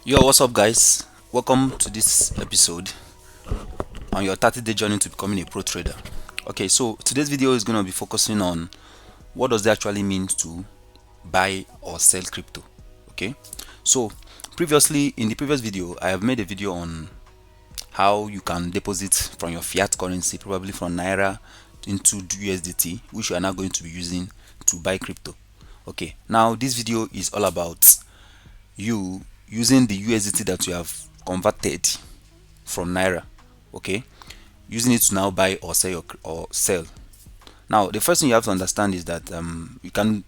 Yo, what's up, guys? Welcome to this episode on your 30-day journey to becoming a pro trader. Okay, so today's video is going to be focusing on what does it actually mean to buy or sell crypto. Okay, so previously in the previous video, I have made a video on how you can deposit from your fiat currency, probably from Naira, into USDT, which you are now going to be using to buy crypto. Okay, now this video is all about you using the USDT that you have converted from Naira, okay, using it to now buy or sell or sell. Now the first thing you have to understand is that you can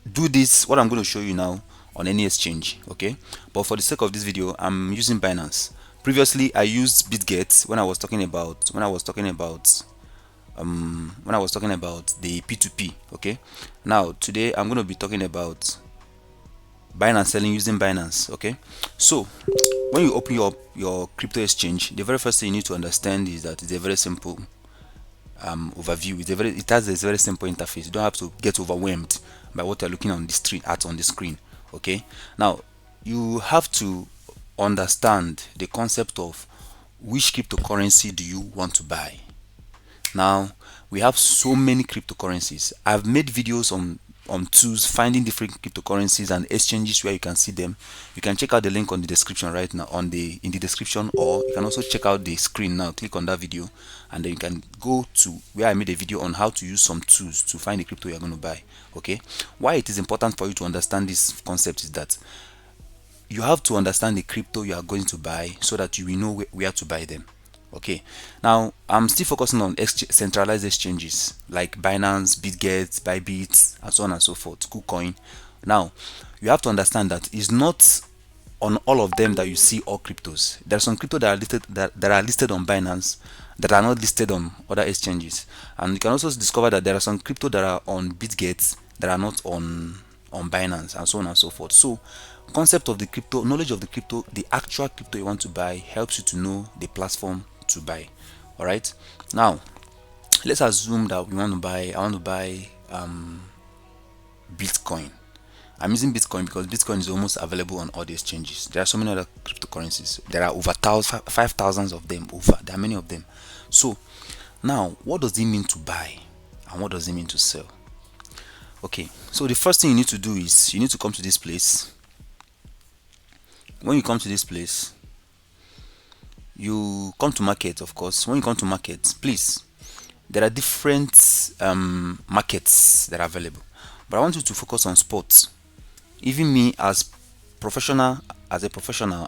do this, what I'm going to show you now, on any exchange, okay, but for the sake of this video I'm using Binance. Previously I used Bitget when I was talking about the P2P. Okay, now today I'm going to be talking about buying and selling using Binance. Okay, so when you open your crypto exchange, the very first thing you need to understand is that it's a very simple overview. It has a very simple interface. You don't have to get overwhelmed by what you're looking on the screen. Okay, now you have to understand the concept of which cryptocurrency do you want to buy. Now we have so many cryptocurrencies. I've made videos on tools, finding different cryptocurrencies and exchanges where you can see them. You can check out the link on the description right now, in the description, or you can also check out the screen now. Click on that video and then you can go to where I made a video on how to use some tools to find the crypto you're going to buy. Okay, why it is important for you to understand this concept is that you have to understand the crypto you are going to buy so that you will know where to buy them. Okay, now I'm still focusing on centralized exchanges like Binance, Bitget, Bybit, and so on and so forth, KuCoin. Now you have to understand that it's not on all of them that you see all cryptos. There are some crypto that are listed on Binance that are not listed on other exchanges, and you can also discover that there are some crypto that are on Bitget that are not on Binance, and so on and so forth. So concept of the crypto, knowledge of the crypto, the actual crypto you want to buy, helps you to know the platform to buy. All right, now let's assume that I want to buy Bitcoin. I'm using Bitcoin because Bitcoin is almost available on all the exchanges. There are so many other cryptocurrencies. There are over 5,000 of them. There are many of them. So now, what does it mean to buy, and what does it mean to sell? Okay, so the first thing you need to do is you need to come to this place. When you come to this place, you come to market. Of course, when you come to market, please, there are different markets that are available, but I want you to focus on sports. Even me as a professional,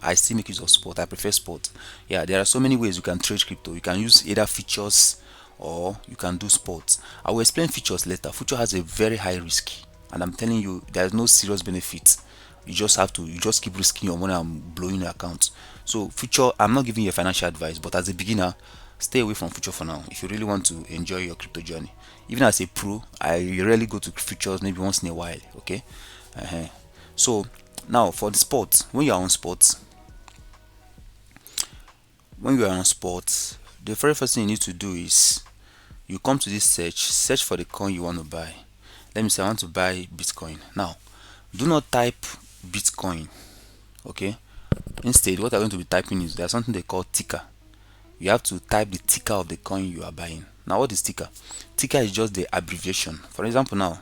I still make use of sport. I prefer sport. Yeah, there are so many ways you can trade crypto. You can use either futures or you can do sports. I will explain futures later. Future has a very high risk, and I'm telling you, there is no serious benefit. You just keep risking your money and blowing your account. So future, I'm not giving you a financial advice, but as a beginner, stay away from future for now if you really want to enjoy your crypto journey. Even as a pro, I rarely go to futures, maybe once in a while. Okay. So now for the sports, when you are on sports, the very first thing you need to do is you come to this search for the coin you want to buy. Let me say I want to buy Bitcoin. Now do not type Bitcoin. Okay, instead what I'm going to be typing is there's something they call ticker. You have to type the ticker of the coin you are buying. Now what is ticker? Ticker is just the abbreviation. For example, now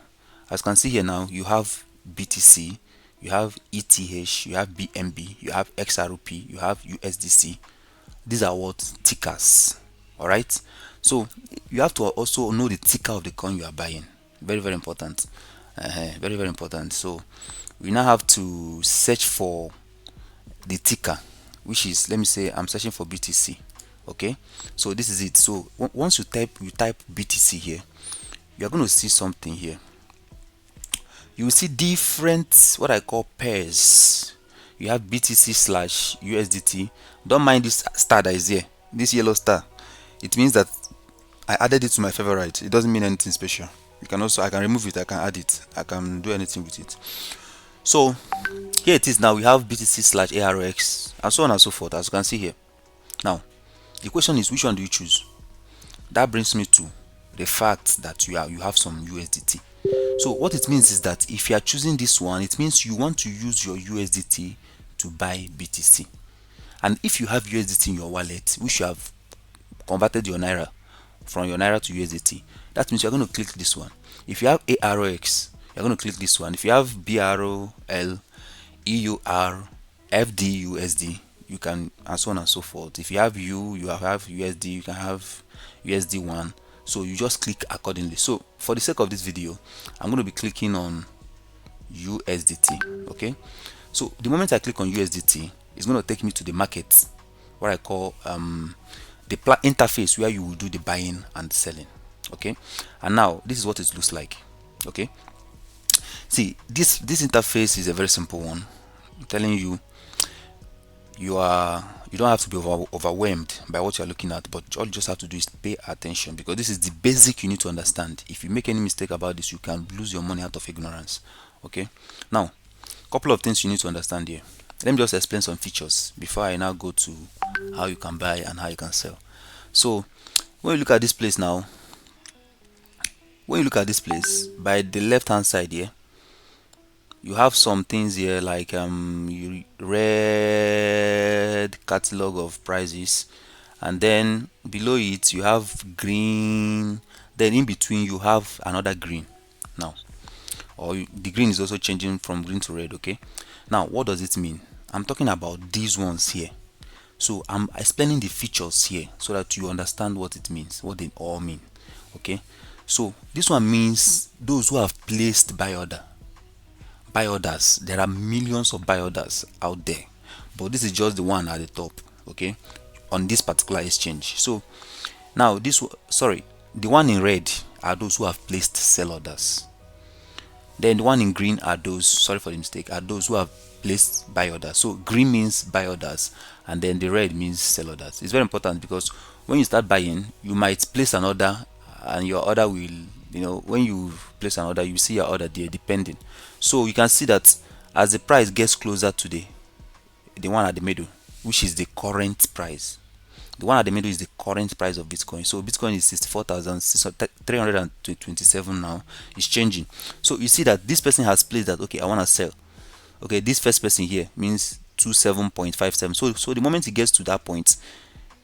as you can see here, now you have BTC, you have ETH, you have BNB, you have XRP, you have USDC. These are what tickers. All right, so you have to also know the ticker of the coin you are buying. Very, very important. Very, very important. So we now have to search for the ticker, which is, let me say I'm searching for BTC. Okay, so this is it. So once you type BTC here, you are going to see something here. You will see different, what I call pairs. You have BTC slash USDT. Don't mind this star that is here, this yellow star. It means that I added it to my favorite. It doesn't mean anything special. I can remove it, I can add it, I can do anything with it. So here it is. Now we have BTC slash ARX and so on and so forth, as you can see here. Now the question is, which one do you choose? That brings me to the fact that you have some USDT. So what it means is that if you are choosing this one, it means you want to use your USDT to buy BTC. And if you have USDT in your wallet, which you have converted your naira from your naira to USDT, that means you're going to click this one. If you have AROX, you're going to click this one. If you have BROL, EUR, FDUSD, you can, and so on and so forth. If you have you have USD, you can have USD1. So you just click accordingly. So for the sake of this video, I'm going to be clicking on USDT. Okay, so the moment I click on USDT, it's going to take me to the market, what I call the interface where you will do the buying and selling. Okay, and now this is what it looks like. Okay, see, this interface is a very simple one. I'm telling you, you don't have to be overwhelmed by what you're looking at, but all you just have to do is pay attention, because this is the basic you need to understand. If you make any mistake about this, you can lose your money out of ignorance. Okay, now couple of things you need to understand here. Let me just explain some features before I now go to how you can buy and how you can sell. So when you look at this place now, by the left hand side here, you have some things here like you red catalog of prices, and then below it you have green, then in between you have another green now, or the green is also changing from green to red. Okay, now what does it mean? I'm talking about these ones here. So I'm explaining the features here so that you understand what it means, what they all mean. Okay, so this one means those who have placed buy orders. There are millions of buy orders out there, but this is just the one at the top. Okay, on this particular exchange. So now the one in red are those who have placed sell orders. Then the one in green are those, sorry for the mistake, are those who have placed buy orders. So green means buy orders, and then the red means sell orders. It's very important, because when you start buying, you might place an order, and your order will, when you place an order, you see your order there depending. So you can see that as the price gets closer to the one at the middle, which is the current price. The one at the middle is the current price of Bitcoin. So Bitcoin is 64,327 now. It's changing. So you see that this person has placed that, okay, I want to sell. Okay, this first person here means 27.57. So the moment he gets to that point,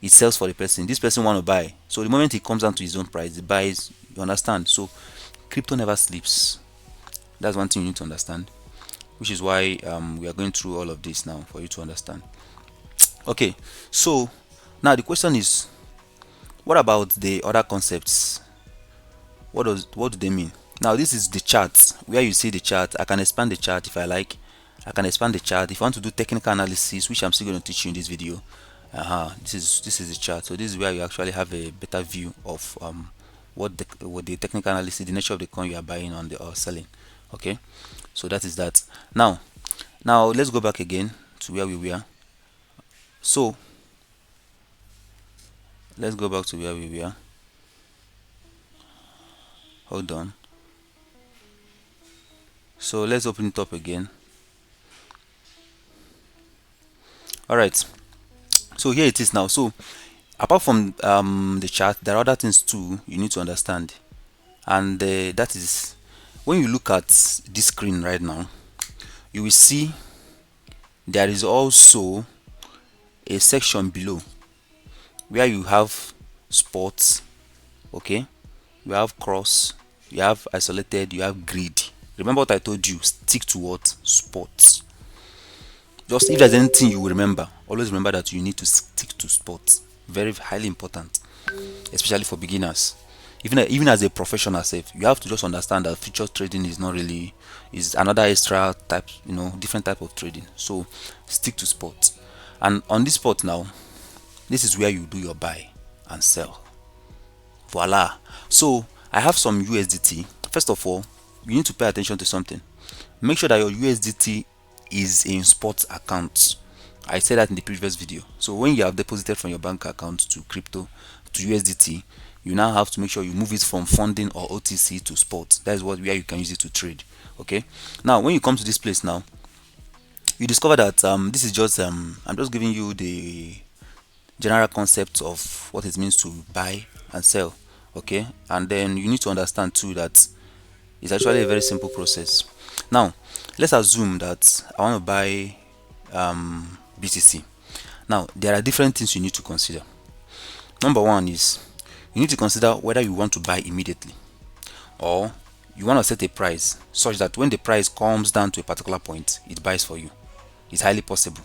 it sells for the person. This person want to buy. So the moment he comes down to his own price, he buys. You understand? So crypto never sleeps. That's one thing you need to understand, which is why we are going through all of this now for you to understand. Okay, so now the question is, what about the other concepts? What do they mean? Now this is the chart, where you see the chart. I can expand the chart if I like. I can expand the chart if I want to do technical analysis, which I'm still going to teach you in this video. This is the chart. So this is where you actually have a better view of what the technical analysis, the nature of the coin you are buying on or selling. Okay, so that is that. Now let's go back again to where we were. So let's go back to where we were. Hold on. So let's open it up again. All right, so here it is now. So apart from the chart, there are other things too you need to understand, and that is, when you look at this screen right now, you will see there is also a section below where you have spots. Okay, you have cross, you have isolated, you have grid. Remember what I told you, stick to what? Spots. Just if there's anything you will remember, always remember that you need to stick to spots. Very highly important, especially for beginners. Even as a professional self, you have to just understand that future trading is another extra type, different type of trading. So stick to spots. And on this spot now, this is where you do your buy and sell. Voila. So I have some USDT. First of all, you need to pay attention to something. Make sure that your USDT is in spot accounts. I said that in the previous video. So when you have deposited from your bank account to crypto to USDT, you now have to make sure you move it from funding or OTC to spot. That is where you can use it to trade. Okay, now when you come to this place now, you discover that this is just I'm just giving you the general concept of what it means to buy and sell. Okay, and then you need to understand too that it's actually a very simple process. Now let's assume that I want to buy BTC. Now there are different things you need to consider. Number one is you need to consider whether you want to buy immediately or you want to set a price such that when the price comes down to a particular point, it buys for you. It's highly possible.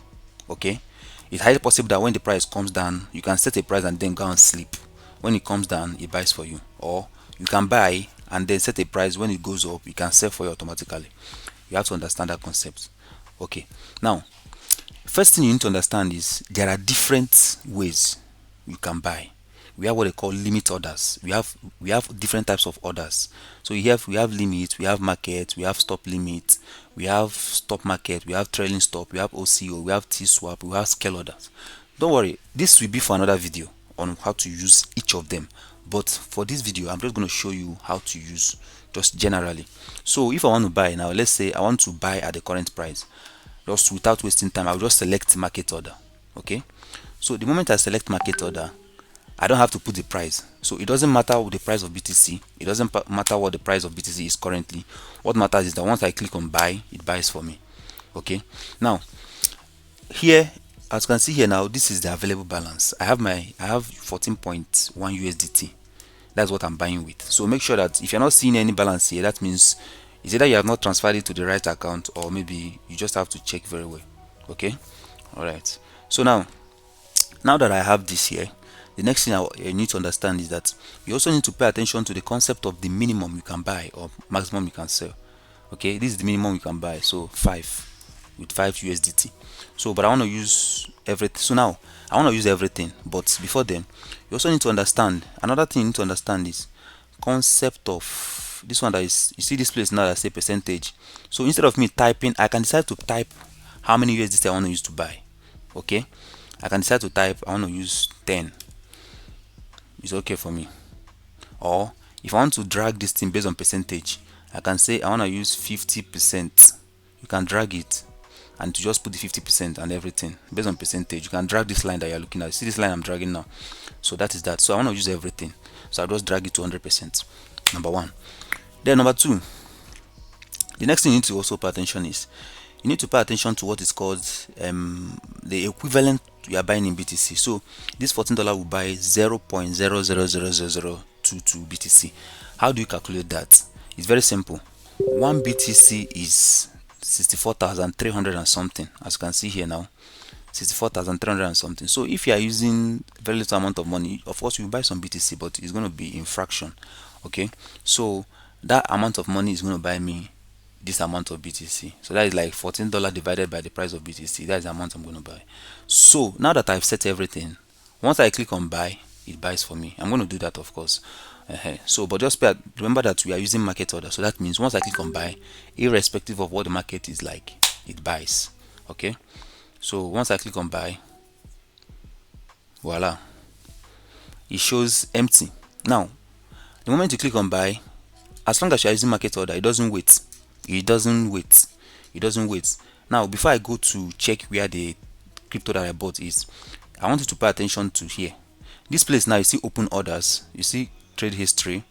Okay, it's highly possible that when the price comes down, you can set a price and then go and sleep. When it comes down, it buys for you. Or you can buy and then set a price. When it goes up, you can sell for you automatically. You have to understand that concept. Okay, now first thing you need to understand is there are different ways you can buy. We have what they call limit orders. We have different types of orders. So we have limit, we have market, we have stop limit, we have stop market, we have trailing stop, we have OCO, we have T swap, we have scale orders. Don't worry, this will be for another video on how to use each of them. But for this video, I'm just going to show you how to use just generally. So if I want to buy now, let's say I want to buy at the current price, just without wasting time, I'll just select market order. Okay, so the moment I select market order, I don't have to put the price. So it doesn't matter what the price of BTC. It doesn't matter what the price of BTC is currently. What matters is that once I click on buy, it buys for me. Okay. Now, here, as you can see here now, this is the available balance. I have 14.1 USDT. That's what I'm buying with. So make sure that if you're not seeing any balance here, that means it's either you have not transferred it to the right account or maybe you just have to check very well. Okay. All right. So now that I have this here, the next thing I need to understand is that you also need to pay attention to the concept of the minimum you can buy or maximum you can sell. Okay, this is the minimum you can buy, so 5 with 5 USDT. So but I want to use everything. So now I want to use everything, but before then you also need to understand another thing. You need to understand is concept of this one. That is, you see this place now that say percentage. So instead of me typing, I can decide to type how many USDT I want to use to buy. Okay, I can decide to type I want to use 10. It's okay for me. Or if I want to drag this thing based on percentage, I can say I want to use 50%. You can drag it and to just put the 50% and everything based on percentage. You can drag this line that you're looking at. See this line I'm dragging now. So that is that. So I want to use everything. So I'll just drag it to 100%. Number one. Then number two, the next thing you need to also pay attention is you need to pay attention to what is called the equivalent you are buying in BTC. So this $14 will buy 0.000022 BTC. How do you calculate that? It's very simple. One BTC is 64,300 and something, as you can see here now, 64,300 and something. So if you are using very little amount of money, of course you buy some BTC, but it's going to be in fraction. Okay, so that amount of money is going to buy me this amount of BTC. So that is like $14 divided by the price of BTC. That is the amount I'm going to buy. So now that I've set everything, once I click on buy, it buys for me. I'm going to do that, of course. So but just remember that we are using market order. So that means once I click on buy, irrespective of what the market is like, it buys. Okay, so once I click on buy, voila, it shows empty. Now the moment you click on buy, as long as you are using market order, it doesn't wait. It doesn't wait. Now before I go to check where the crypto that I bought is, I want you to pay attention to here. This place now, you see open orders, you see trade history.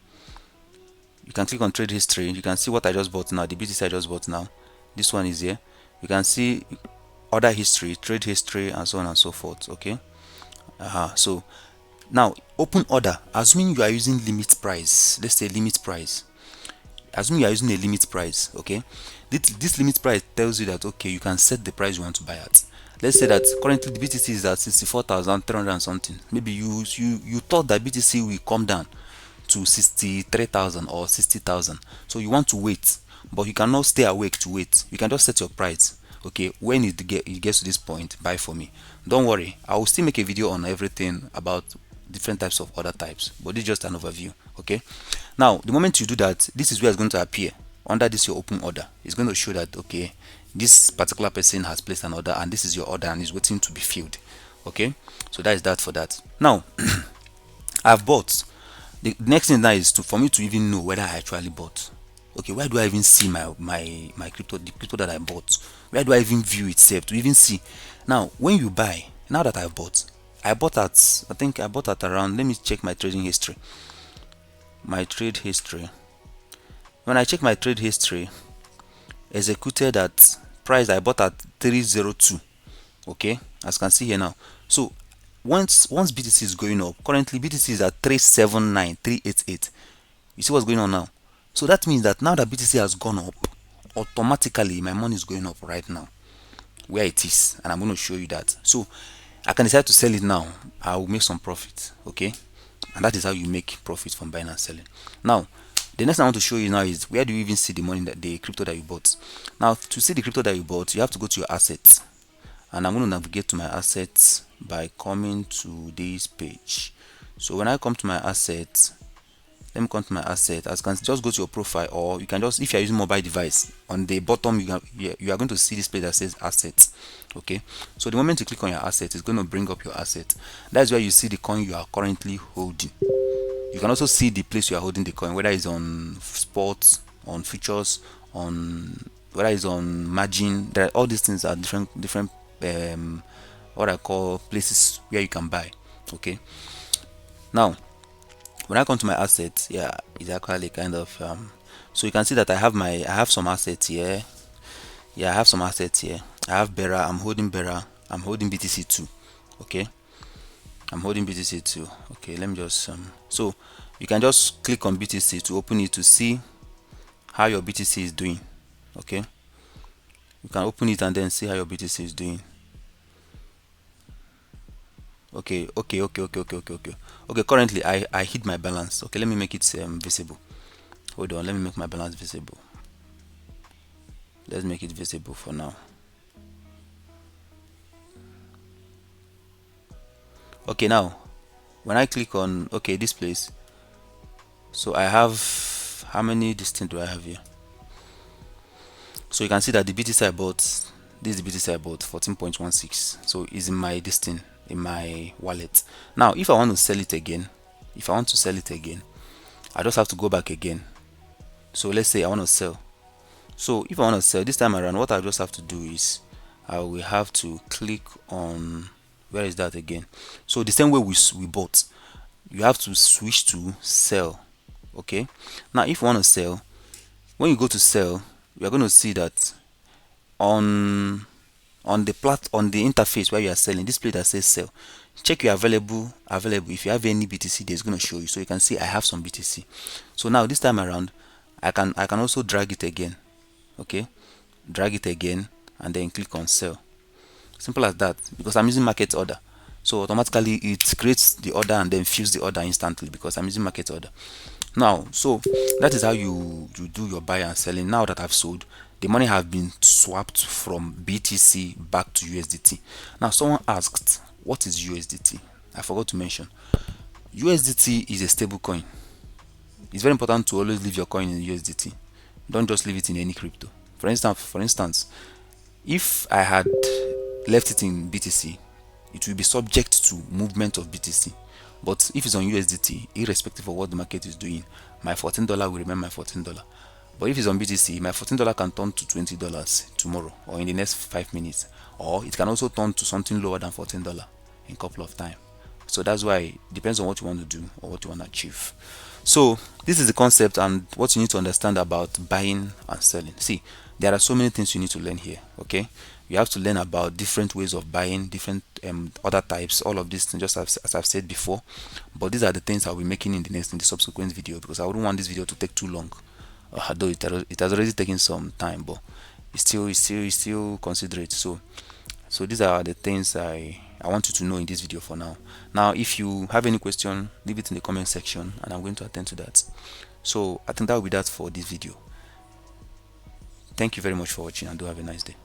You can click on trade history. You can see what I just bought now, the BTC I just bought now. This one is here. You can see order history, trade history, and so on and so forth. Okay. So now open order, assuming you are using limit price. Let's say limit price. Assuming you are using a limit price, okay, this limit price tells you that okay, you can set the price you want to buy at. Let's say that currently the BTC is at 64,300 and something. Maybe you thought that BTC will come down to 63,000 or 60,000, so you want to wait, but you cannot stay awake to wait. You can just set your price. Okay, when it gets to this point, buy for me. Don't worry, I will still make a video on everything about different types of order types, but this is just an overview. Okay, now the moment you do that, this is where it's going to appear under this your open order. It's going to show that okay, this particular person has placed an order and this is your order and is waiting to be filled. Okay, so that is that for that. Now I've bought. The next thing now is for me to even know whether I actually bought. Okay, where do I even see my crypto, the crypto that I bought? Where do I even view itself to even see? Now when you buy, now that I bought at, I think I bought at around, let me check my trading history. My trade history. When I check my trade history, executed at price, I bought at 302. Okay, as you can see here now. So once BTC is going up, currently BTC is at 379,388. You see what's going on now? So that means that now that BTC has gone up, automatically my money is going up right now where it is, and I'm going to show you that. So I can decide to sell it now. I will make some profit. Okay, and that is how you make profit from buying and selling. Now the next thing I want to show you now is where do you even see the money, that the crypto that you bought. Now to see the crypto that you bought, you have to go to your assets, and I'm going to navigate to my assets by coming to this page. So when I come to my assets, let me come to my asset. As you can just go to your profile, or you can just, if you are using mobile device, on the bottom you are going to see this place that says assets. Okay, so the moment you click on your asset, it's going to bring up your asset. That's where you see the coin you are currently holding. You can also see the place you are holding the coin, whether it's on sports, on futures, on whether it's on margin. There, all these things are different what I call places where you can buy. Okay, now when I come to my assets, yeah, it's actually kind of so you can see that I have some assets here. Yeah, I have some assets here. I have Bera, I'm holding Bera, I'm holding BTC too. Okay, I'm holding BTC too. Okay, let me just so you can just click on BTC to open it to see how your BTC is doing. Okay, you can open it and then see how your BTC is doing. Okay, currently I hit my balance. Okay, let me make it visible. Hold on, let me make my balance visible. Let's make it visible for now. Okay, now when I click on this place, so I have, how many distinct do I have here? So you can see that the BTC I bought, this is the BTC I bought, 14.16. so it's in my distinct, in my wallet. Now if I want to sell it again, I just have to go back again. So let's say I want to sell. So if I want to sell this time around, what I just have to do is I will have to click on, where is that again? So the same way we bought, you have to switch to sell. Okay, now if you want to sell, when you go to sell, you are going to see that on the interface where you are selling, this place that says sell, check your available. If you have any BTC, there's going to show you. So you can see I have some BTC. So now this time around, I can also drag it again. Okay, drag it again and then click on sell. Simple as that, because I'm using market order. So automatically it creates the order and then fills the order instantly because I'm using market order. Now, so that is how you do your buy and selling. Now that I've sold, the money has been swapped from BTC back to USDT. Now someone asked, what is USDT? I forgot to mention. USDT is a stable coin. It's very important to always leave your coin in USDT. Don't just leave it in any crypto. For instance, if I had left it in BTC, it will be subject to movement of BTC. But if it's on USDT, irrespective of what the market is doing, my $14 will remain my $14. But if it's on BTC, my $14 can turn to $20 tomorrow or in the next 5 minutes, or it can also turn to something lower than $14 in a couple of time. So that's why it depends on what you want to do or what you want to achieve. So this is the concept and what you need to understand about buying and selling. See, there are so many things you need to learn here. Okay, you have to learn about different ways of buying, different other types, all of these things, just as I've said before. But these are the things I'll be making in the subsequent video, because I wouldn't want this video to take too long. Though it has already taken some time, but it's still considerate. So these are the things I want you to know in this video for now. Now if you have any question, leave it in the comment section and I'm going to attend to that. So I think that will be that for this video. Thank you very much for watching and do have a nice day.